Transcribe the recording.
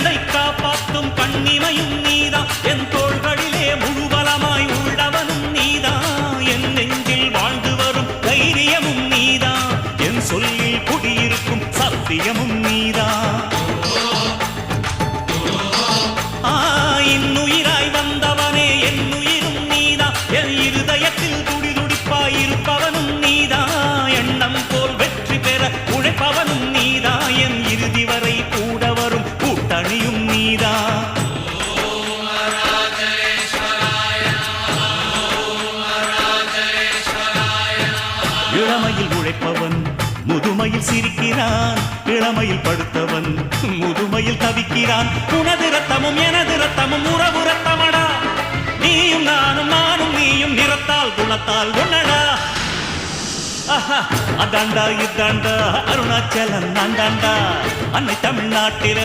என்னை காப்பாற்றும் கண்ணிமையும் நீதான் என் தோள்களிலே முழுபலமாய் உள்ளவனும் நீதான் என் நெஞ்சில் வாழ்ந்து வரும் தைரியமும் நீதான் என் சொல்லில் குடியிருக்கும் சத்தியமும் நீதான் இன்னுயிராய் வந்தவனே என் உயிரும் நீதான் என் இருதயத்தில் துடிதுடிப்பாயிருப்பவனும் நீதான் எண்ணம் போல் வெற்றி பெற உழைப்பவனும் நீதான் என் இறுதி வரை கூட வரும் கூட்டணியும் நீதான் இளமையில் உழைப்பவன் முதுமையில் சிரிக்கிறான் இளமையில் படுத்தவன் முதுமையில் தவிக்கிறான் உனது ரத்தமும் எனது ரத்தமும் உறவு ரத்தமடா நீயும் நானும் நீயும் நிறத்தால் குணத்தால் உன்னடா அதாண்டா இதாண்டா அருணாச்சலம் நான்தாண்டா அன்னை தமிழ்நாட்டில்